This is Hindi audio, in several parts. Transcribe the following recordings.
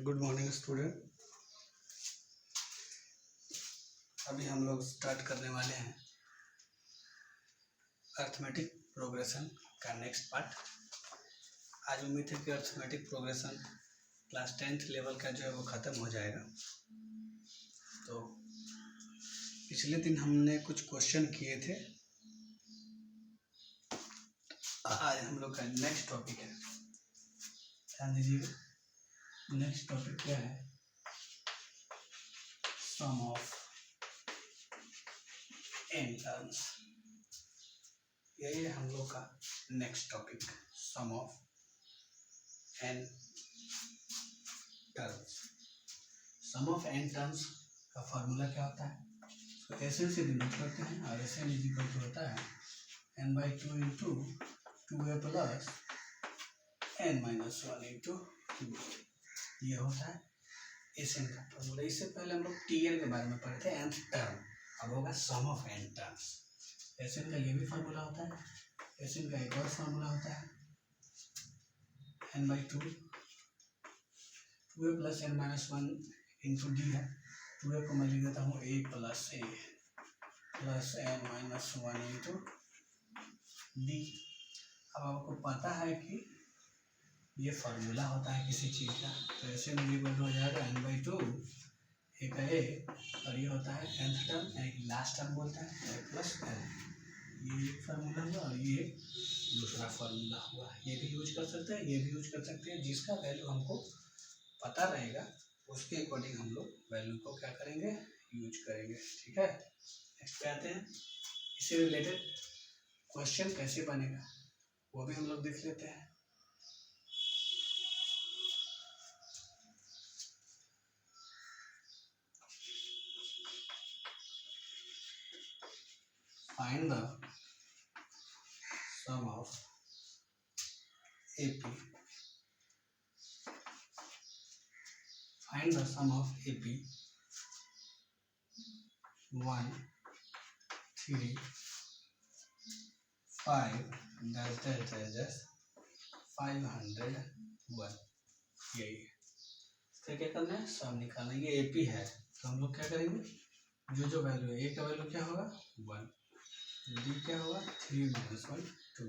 Good morning student. अभी हम लोग स्टार्ट करने वाले हैं अर्थमेटिक प्रोग्रेशन का नेक्स्ट पार्ट। आज उम्मीद है कि arithmetic progression class 10th level का जो है वो ख़त्म हो जाएगा। तो पिछले दिन हमने कुछ क्वेश्चन किए थे। आज हम लोग का नेक्स्ट टॉपिक है, ध्यान दीजिएगा। नेक्स्ट टॉपिक क्या है? Sum of n terms. यही है हम लोग का next topic, sum of n terms. Sum of n terms का फॉर्मूला क्या होता है? तो Sn से डिनोट करते हैं और Sn इज इक्वल टू होता है n/2 into 2a plus n-1 into 2। ये होता है Sn का फॉर्मूला। इससे पहले हम लोग Tn के बारे में पढ़े थे, nth टर्म। अब होगा सम ऑफ n टर्म्स। Sn का ये भी फार्मूला होता है। Sn का एक और फार्मूला होता है n/2 2a plus n-1 into d है। 2a को मैं लिख देता हूँ a plus a plus n-1 into d। अब आपको पता है कि ये फार्मूला होता है किसी चीज़ का, तो ऐसे में इक्वल हो जाएगा n/2 एक है और ये होता है nth टर्म यानी कि लास्ट टर्म बोलते हैं a प्लस n। ये एक फार्मूला हुआ और ये दूसरा फार्मूला हुआ। ये भी यूज कर सकते हैं, ये भी यूज कर सकते हैं। जिसका वैल्यू हमको पता रहेगा उसके अकॉर्डिंग हम लोग वैल्यू को क्या करेंगे, यूज करेंगे। ठीक है, नेक्स्ट पे आते हैं। इससे रिलेटेड क्वेश्चन कैसे बनेगा वो भी हम लोग देख लेते हैं। Find the sum of AP. Find the sum of AP 1, 3, 5 dash 501। यही है। तो क्या करना है, सम निकालना है। ये AP है तो हम लोग क्या करेंगे, जो वैल्यू है, A का वैल्यू क्या होगा 1, D क्या होगा 3 - 1 2,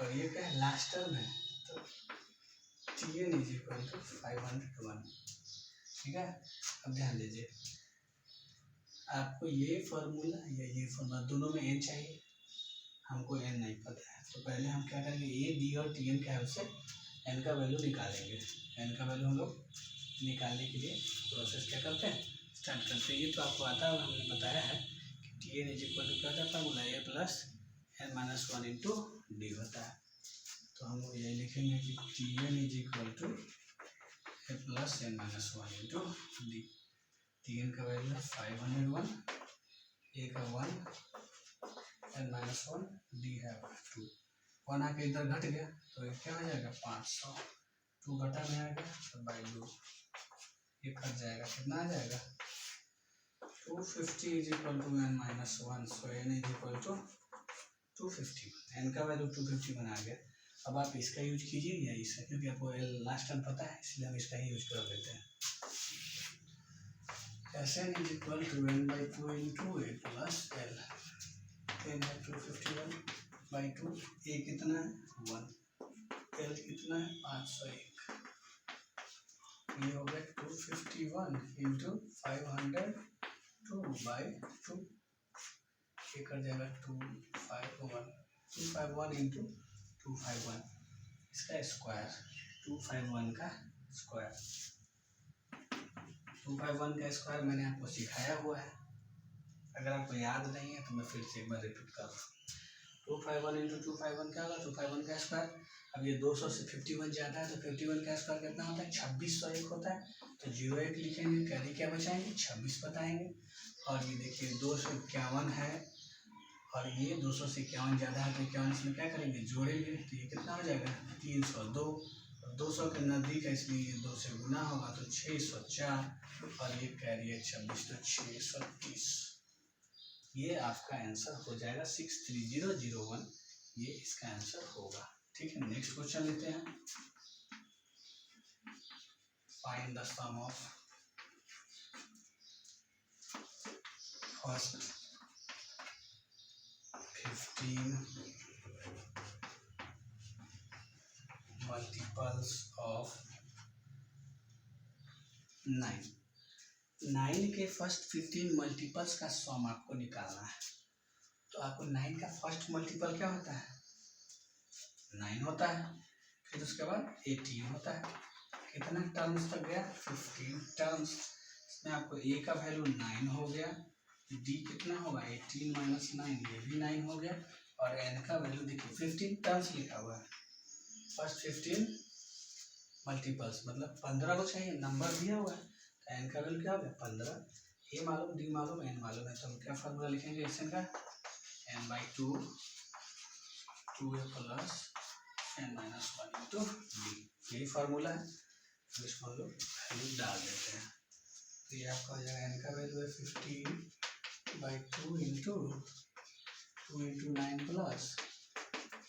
और ये क्या है लास्ट टर्म है तो Tn इज इक्वल टू 501। ठीक है, अब ध्यान दीजिए, आपको ये फॉर्मूला या ये फॉर्मूला दोनों में n चाहिए, हमको n नहीं पता है। तो पहले हम क्या करेंगे, a d और Tn के हेल्प से n का वैल्यू निकालेंगे। n का वैल्यू हम लोग निकालने के लिए प्रोसेस क्या करते हैं, स्टार्ट करते हैं। ये तो आपको आता है, हमने बताया है कि Tn इज इक्वल टू क्या होता है formula, a plus n-1 into D होता है। तो हम लोग ये लिखेंगे कि Tn is equal to a plus n-1 into D. Tn का वैल्यू है 501, a का 1, n-1, d है 2। 1 आके इधर घट गया तो ये क्या हो जाएगा 500। 2 घटा में आएगा तो बाई 2 ये कट जाएगा, कितना आ जाएगा 250 is equal to n-1। So n is equal to 250। n का वैल्यू 251 आ गया। अब आप इसका यूज कीजिए या इसका, क्योंकि आपको लास्ट टाइम पता है इसलिए हम इसका ही यूज कर लेते हैं। Sn is equal to n/2 into a plus l। 10/251/2। a कितना है 1, l कितना है 501। ये हो गया 251 इंटू 502/2। ये कर जाएगा 251 इंटू 251, इसका स्क्वायर 251 का स्क्वायर। 251 का स्क्वायर मैंने आपको सिखाया हुआ है, अगर आपको याद नहीं है तो मैं फिर से एक बार रिपीट कर रहा हूँ। 251 इंटू 251 क्या होगा 251 का स्क्वायर। अब ये 200 से 51 ज़्यादा है तो 51 का स्क्वायर कितना होता है 2601 होता है। तो 01 लिखेंगे, कैरी क्या बचाएंगे 26 बताएंगे। और ये देखिए 251 है और ये 200 से 51 ज़्यादा है तो 51 इसमें क्या करेंगे जोड़ेंगे, तो ये कितना हो जाएगा 302। 200 के नज़दीक है इसलिए ये 2 से गुना होगा तो 604 और ये कैरी है 26 तो 630। ये आपका आंसर हो जाएगा 63001। ये इसका आंसर होगा। ठीक है, नेक्स्ट क्वेश्चन लेते हैं। Find the sum of first 15 multiples of 9। 9 के फर्स्ट 15 मल्टीपल्स का सम आपको निकालना है। तो आपको 9 का फर्स्ट मल्टीपल क्या होता है? 9 होता है। फिर उसके बाद 18 होता है। कितना टर्म्स तक गया? 15 टर्म्स। इसमें आपको a का वैल्यू 9 हो गया, d कितना होगा? 18 माइनस 9, ये भी 9 हो गया, और n का वैल्यू देखिए 15 टर्म्स लिखा हुआ है। फर्स्ट 15 मल्टीपल्स मतलब 15 को चाहिए, नंबर दिया हुआ है, तो n का वैल्यू क्या हो गया? 15। a मालूम, d मालूम, n मालूम है, तो हम क्या फार्मूला लिखेंगे Sn का? n/2 2a plus n minus 1 into d, यही फार्मूला है। तो इसको हम लोग वैल्यू डाल देते हैं। तो ये आपका हो जाएगा n का वैल्यू है 15/2 into 2 into 9 plus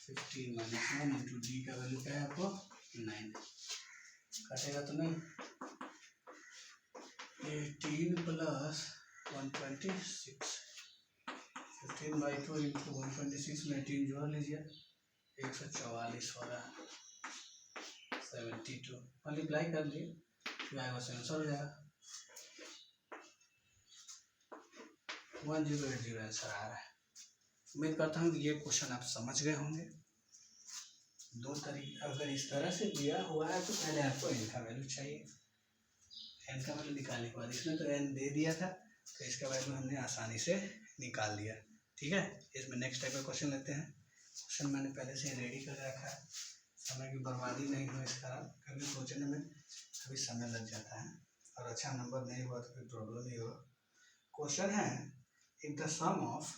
15 minus 1 into d का वैल्यू क्या है आपको? 9। कटेगा तो नहीं? 18 प्लस 126, 15/2 इंटू 126 में 18 जोड़ लीजिए, 144 हो रहा है, 72 मल्टीप्लाई कर दिए, जो आएगा उससे आंसर हो जाएगा 1080 आंसर आ रहा है। उम्मीद करता हूँ कि ये क्वेश्चन आप समझ गए होंगे। दो तरीके, अगर इस तरह से दिया हुआ है तो पहले आपको n का वैल्यू चाहिए। n का वैल्यू निकालने के बाद इसमें तो n दे दिया था, तो इसका वैल्यू हमने आसानी से निकाल लिया। ठीक है, इसमें नेक्स्ट टाइप का क्वेश्चन लेते हैं। क्वेश्चन मैंने पहले से रेडी कर रखा है, समय की बर्बादी नहीं हो इस कारण, कभी सोचने में कभी समय लग जाता है, और अच्छा नंबर नहीं हुआ तो फिर प्रॉब्लम नहीं होगा। क्वेश्चन है, if the sum of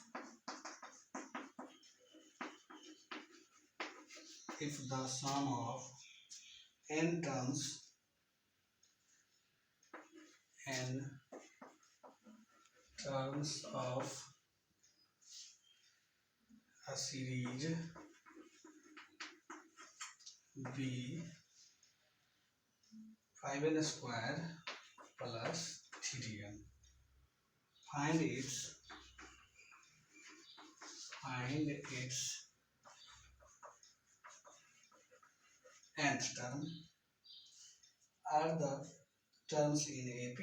n terms of a series b 5n square plus 3n, find its nth term are the terms in AP,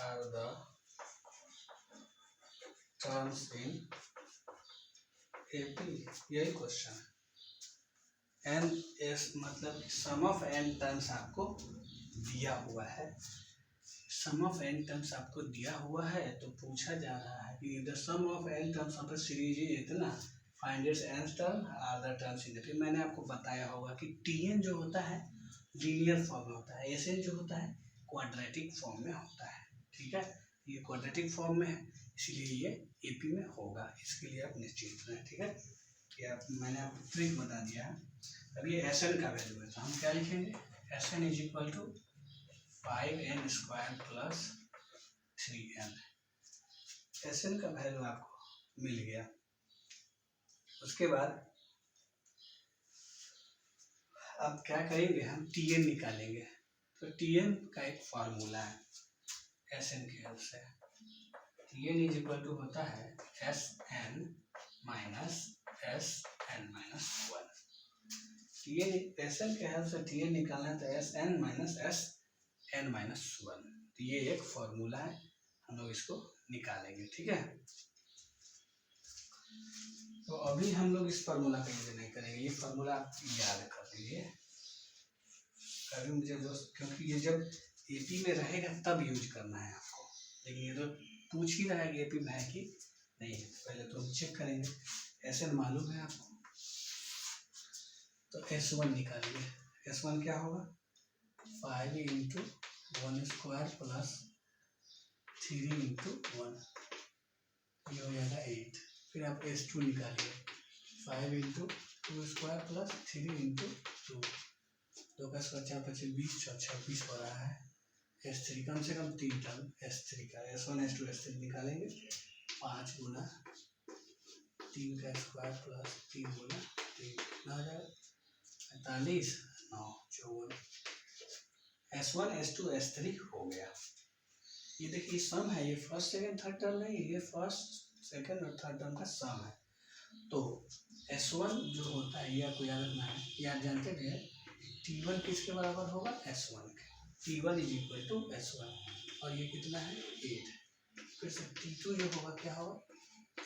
are the terms in AP, यही क्वेश्चन है। n s मतलब सम ऑफ n टर्म्स आपको दिया हुआ है, सम ऑफ n टर्म्स आपको दिया हुआ है, तो पूछा जा रहा है कि the sum of n terms of a series is इतना, find its nth term are the terms in AP। मैंने आपको बताया होगा कि tn जो होता है लीनियर फॉर्म में होता है, Sn जो होता है क्वाड्रेटिक फॉर्म में होता है। ठीक है, ये क्वाड्रेटिक फॉर्म में है, इसलिए ये AP में होगा, इसके लिए आप निश्चित रहें। ठीक है, कि आप, मैंने आपको ट्रिक बता दिया है। अब ये Sn का वैल्यू है, तो हम क्या लिखेंगे? Sn is equal to 5n square plus 3n। Sn का वैल्यू आपको मिल गया। उसके बाद अब क्या करेंगे? हम Tn निकालेंगे। तो Tn का एक फार्मूला है Sn के हेल्प से। Tn इज इक्वल टू होता है Sn minus Sn minus 1। Tn Sn के हेल्प से Tn निकालना है, तो Sn माइनस Sn माइनस 1, तो ये एक फॉर्मूला है, हम लोग इसको निकालेंगे। ठीक है, तो अभी हम लोग इस फार्मूला का यूज नहीं करेंगे, ये फार्मूला आप याद कर लीजिए कभी मुझे दोस्त, क्योंकि ये जब AP में रहेगा तब यूज करना है आपको, लेकिन ये तो पूछ ही रहा है कि AP में है कि नहीं है, पहले तो हम चेक करेंगे। Sn मालूम है आपको, तो S1 निकालेंगे। S1 क्या होगा? 5 इंटू 1 स्क्वायर प्लस 3 इंटू 1, ये हो जाएगा 8। फिर आप S2 निकालिए, 5 इंटू 2 स्क्वायर प्लस 3 इंटू 2, 2 का स्क्वायर 4 25 20, 26 हो रहा है। S3 कम से कम 3 टर्म S3 का, S1 S2 S3 निकालेंगे, 5 गुना 3 का स्क्वायर प्लस 3 गुना 3 कितना हो जाएगा? 45 9 54, S1 S2 S3 हो गया। ये देखिए सम है, ये फर्स्ट सेकंड थर्ड टर्म नहीं है, ये फर्स्ट सेकंड और थर्ड टर्म का सम है। तो S1 जो होता है ये आपको याद रखना है, ये आप जानते हैं T1 किसके बराबर होगा, S1 के। T1 is equal to S1 और ये कितना है 8। फिर से T2 जो होगा क्या होगा,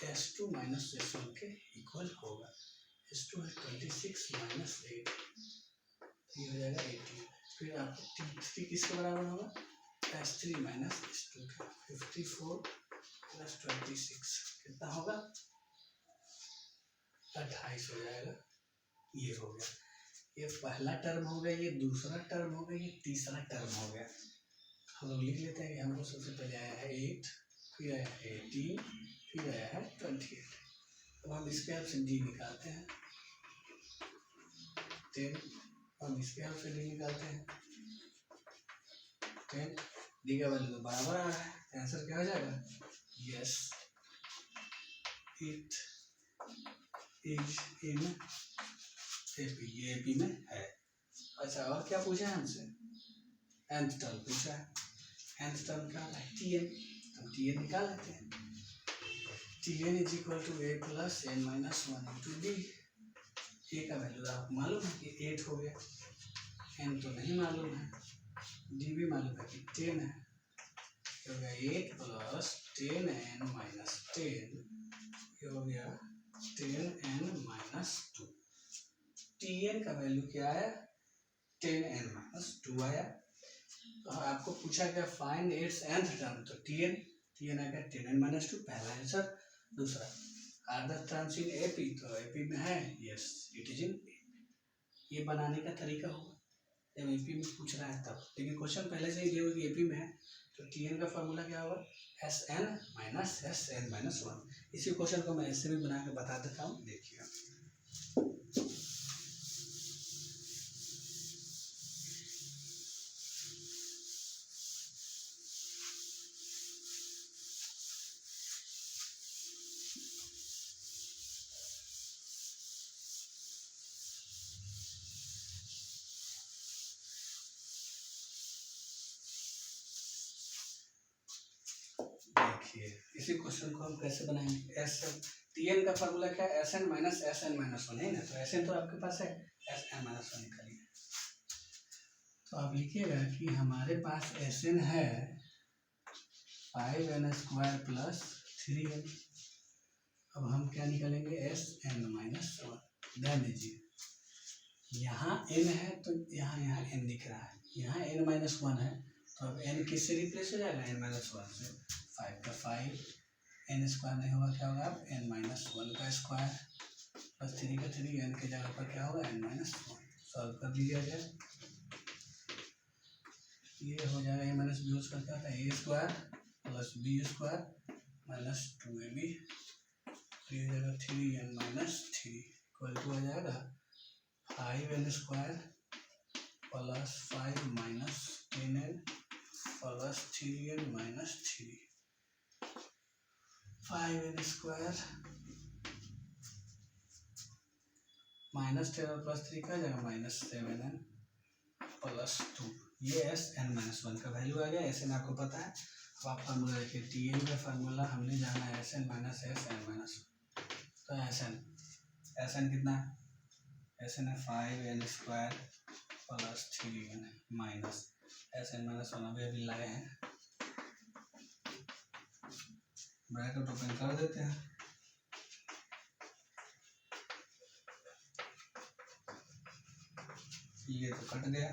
S2 माइनस S1 के इक्वल होगा। S2 है 26 माइनस 8, ये हो जाएगा 18। फिर आपको T3 किसके बराबर होगा, S3 माइनस S2 का। 54 प्लस 26 कितना होगा, 28 हो जाएगा। ये हो गया, ये पहला टर्म हो गया, ये दूसरा टर्म हो गया, ये तीसरा टर्म हो गया। हम लोग लिख लेते हैं कि हमको सबसे पहले आया है 8, फिर आया है 18, फिर आया है 28। अब हम इसके हेल्प से डी निकालते हैं 10, हम इसके हेल्प से डी निकालते हैं 10। डी का वैल्यू तो बराबर आ रहा है, आंसर क्या हो जाएगा, yes it is in AP, ये एपी में है। अच्छा और क्या पूछा है हमसे, nth टर्म पूछा है। nth टर्म क्या होता है, Tn, हम Tn निकाल लेते हैं। Tn is equal to a plus n minus 1 into D. A का वैल्यू आपको मालूम है कि 8 हो गया, n तो नहीं मालूम है, डी भी मालूम है कि 10 है, ये हो गया 8 प्लस 10n माइनस 10, ये हो गया 10n माइनस 2। Tn का वैल्यू क्या आया, 10n माइनस 2 आया। तो आपको पूछा गया फाइंड इट्स nth टर्म, तो Tn आ गया 10n माइनस 2, पहला आंसर। दूसरा are the terms in AP, तो एपी में है, यस इट इज इन। ये बनाने का तरीका होगा जब एपी में पूछ रहा है तब, लेकिन क्वेश्चन पहले से ही दिया हुआ कि एपी में है। तो Tn का फॉर्मूला क्या होगा, Sn माइनस Sn माइनस 1। इसी क्वेश्चन को मैं ऐसे भी बना के बता देता हूँ, देखिए। देखिए इसी क्वेश्चन को हम कैसे बनाएंगे, Tn का फॉर्मूला क्या है, Sn माइनस Sn माइनस 1 है ना, तो Sn तो आपके पास है, Sn माइनस 1 निकालिए। तो आप लिखिएगा कि हमारे पास Sn है 5n स्क्वायर प्लस 3n। अब हम क्या निकालेंगे, Sn माइनस 1। ध्यान दीजिए यहाँ n है तो यहाँ n दिख रहा है, यहाँ n माइनस 1 है, तो अब n किससे रिप्लेस हो जाएगा, n माइनस 1 से। 5 का 5, n स्क्वायर नहीं होगा, क्या होगा अब n माइनस 1 का स्क्वायर प्लस 3 का 3, n के जगह पर क्या होगा n माइनस 1। सॉल्व कर लीजिए जाए, ये हो जाएगा a माइनस बी उसका क्या होता है, a square plus B square minus 2ab, ये हो जाएगा 3n माइनस 3 इक्वल टू हो जाएगा 5n square plus 5 minus 10n plus 3n minus 3। 5n square minus 10 और प्लस 3 का जाएगा माइनस 7n प्लस 2। ये Sn माइनस 1 का वैल्यू आ गया। Sn आपको पता है, अब आप फार्मूला देखिए, Tn का फार्मूला हमने जाना है Sn माइनस Sn माइनस 1। तो Sn कितना है, Sn है 5n square plus 3n minus Sn minus 1 अभी लाए हैं, ब्रैकेट ओपन कर देते हैं। ये तो कट गया,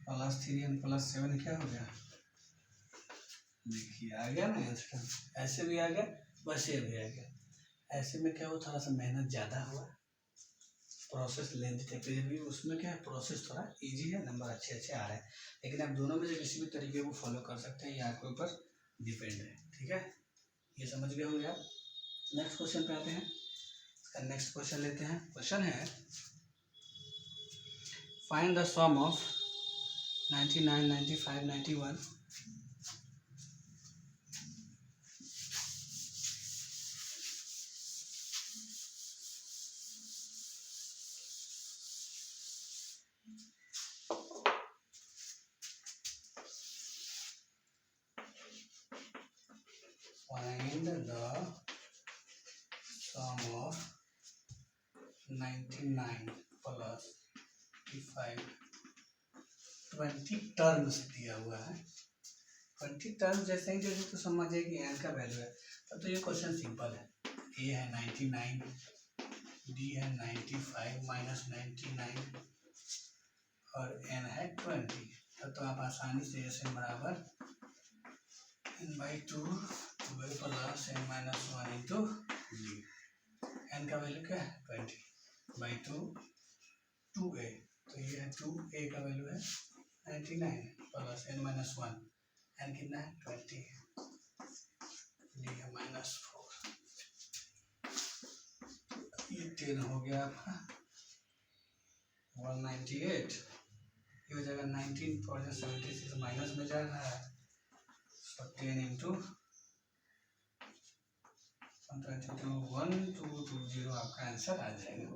प्लस 3n प्लस 7 क्या हो गया, देखिए आ गया ना आंसर। ऐसे भी आ गया, वैसे भी आ गया। ऐसे में क्या हुआ, थोड़ा सा मेहनत ज़्यादा हुआ, प्रोसेस लेंथ थे, भी उसमें क्या है प्रोसेस थोड़ा इजी है, नंबर अच्छे अच्छे आ रहे हैं। लेकिन आप दोनों में से किसी भी तरीके को फॉलो कर सकते हैं, ये आपके ऊपर डिपेंड है, ठीक है। ये समझ गए होंगे आप। नेक्स्ट क्वेश्चन पे आते हैं, इसका नेक्स्ट क्वेश्चन लेते हैं। क्वेश्चन है find the sum of 99, 95, 91। The sum of 99 plus 55 20 terms दिया हुआ है। 20 टर्म्स जैसे ही जैसे तो समझिए कि एन का वैल्यू है, तो ये क्वेश्चन सिंपल है। ए है 99, डी है 95 माइनस 99 और एन है 20। तो आप आसानी से एस एन बराबर n/2 plus n minus 1 into D. N का वैल्यू क्या है 20/2 2a, तो ये है 2a का वैल्यू है 99 प्लस n माइनस 1, एन कितना है 20, डी है -4। ये 10 हो गया आपका 198। ये हो जाएगा 19.76 माइनस में जा रहा है, तो 10 इंटू 1220 आपका आंसर आ जाएगा।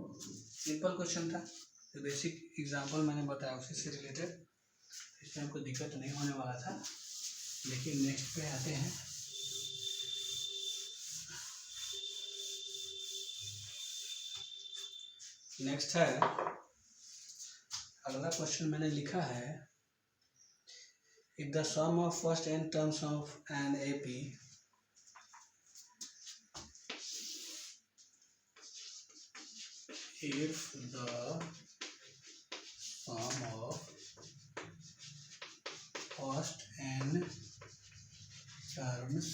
सिंपल क्वेश्चन था, तो बेसिक एग्जांपल मैंने बताया उसी से रिलेटेड, इसमें हमको दिक्कत नहीं होने वाला था। लेकिन नेक्स्ट पे आते हैं। नेक्स्ट है अगला क्वेश्चन मैंने लिखा है, if the sum of first n terms of an AP if the sum of first n terms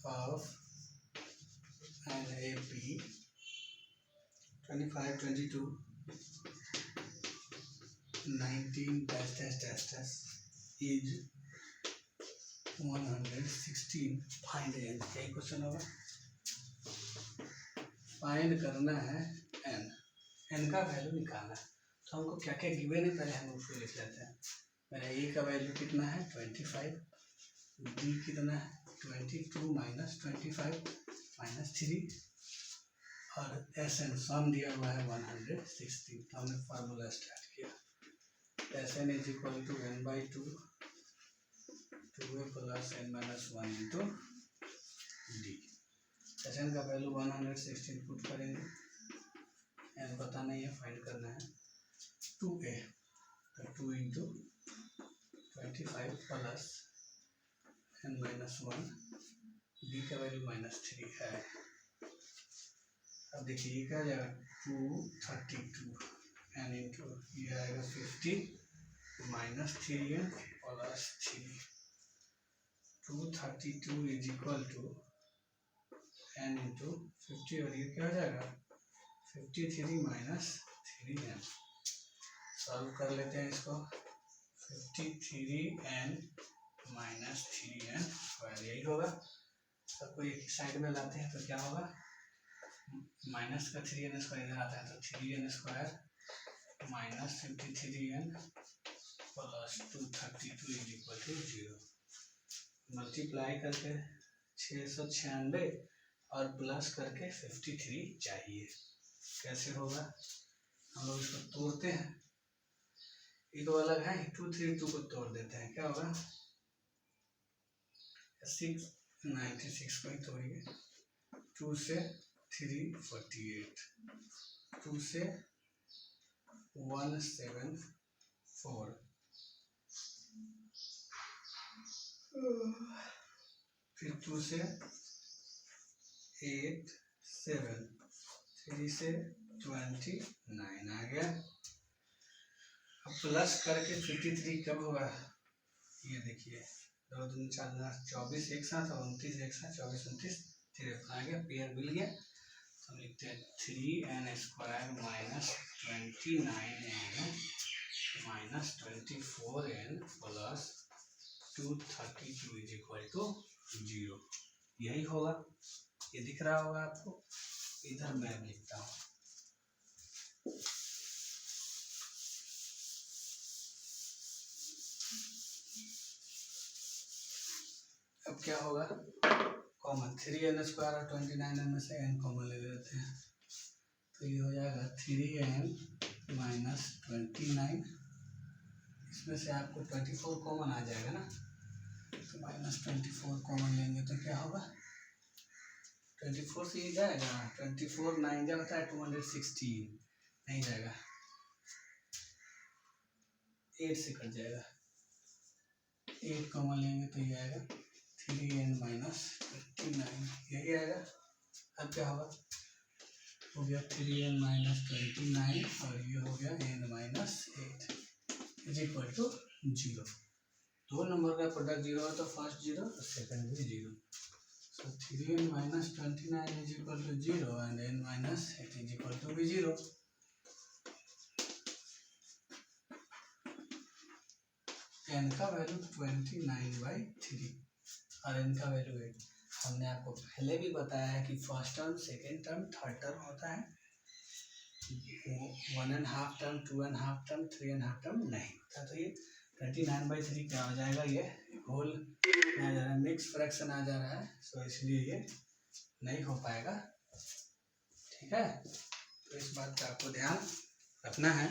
of an AP 25, 22, 19 is 116, find n। क्या क्वेश्चन होगा, फाइंड करना है n का वैल्यू निकालना है। तो हमको क्या क्या गिवन है पहले हम उसको लिख लेते हैं। मेरा a का वैल्यू कितना है 25, d कितना है 22 माइनस 25 माइनस 3 और एस एन सम दिया हुआ है 116। तो हमने फार्मूला स्टार्ट किया, S N is equal to n/2 2a plus n minus 1 into D. S N का वैल्यू 116 पुट करेंगे, एन पता नहीं है, फाइंड करना है 2a, तो 2 into 25 plus n minus 1, D का वैल्यू -3 है। अब देखिए ये क्या आ जाएगा 232 n इंटू ये आएगा 50 minus 3n plus 3, 232 is equal to n into 50 और ये क्या हो जाएगा 53 माइनस 3n। सॉल्व कर लेते हैं इसको, 53n माइनस 3n स्क्वायर यही होगा। सबको एक साइड में लाते हैं तो क्या होगा, माइनस का 3n स्क्वायर इधर आता है तो 3n square minus 53n plus 232 is equal to 0। Multiply करके 696 और प्लस करके 53 चाहिए। कैसे होगा, हम लोग इसको तोड़ते हैं, ये दो अलग है, 232 को तोड़ देते हैं, क्या होगा 696 को ही तोड़िए, 2 से 3 48, 2 से 174, फिर 2 से 8 7, 3 से 29 आ गया। अब प्लस करके 53 कब होगा, ये देखिए 2 दूनी 4 24 एक साथ और 29 एक साथ, 24 29 53 आ गया, पेयर मिल गया। तो लिखते हैं 3n square minus 29n minus 24n plus 232 is equal to 0। यही होगा, ये दिख रहा होगा आपको, इधर मैं लिखता हूँ। अब क्या होगा, कॉमन 3n स्क्वायर और 29n में से n कॉमन ले लेते हैं, तो ये हो जाएगा 3n माइनस 29, इसमें से आपको 24 कॉमन आ जाएगा ना, तो -24 कॉमन लेंगे तो क्या होगा 24 से ये जाएगा, 24 9 जा होता है 216, नहीं जाएगा, 8 से कट जाएगा, 8 कॉमन लेंगे तो ये आएगा 3n माइनस 29, यही आएगा। अब क्या होगा, हो गया 3n माइनस 29 और ये हो गया n minus 8 is equal to 0। दो नंबर का प्रोडक्ट 0 है तो फर्स्ट 0 और सेकंड भी 0। So 3n minus 29 is equal to 0 and n minus 8 is equal to be 0. n का वैल्यू 29/3 और n का वैल्यू 8। हमने आपको पहले भी बताया है कि first term, second term, third term होता है, 1.5 टर्म, 2.5 टर्म, 3.5 टर्म नहीं होता। तो ये 29/3 क्या हो जाएगा, ये होल आ जा रहा है, मिक्स फ्रैक्शन आ जा रहा है, सो इसलिए ये नहीं हो पाएगा। ठीक है, तो इस बात का आपको ध्यान रखना है।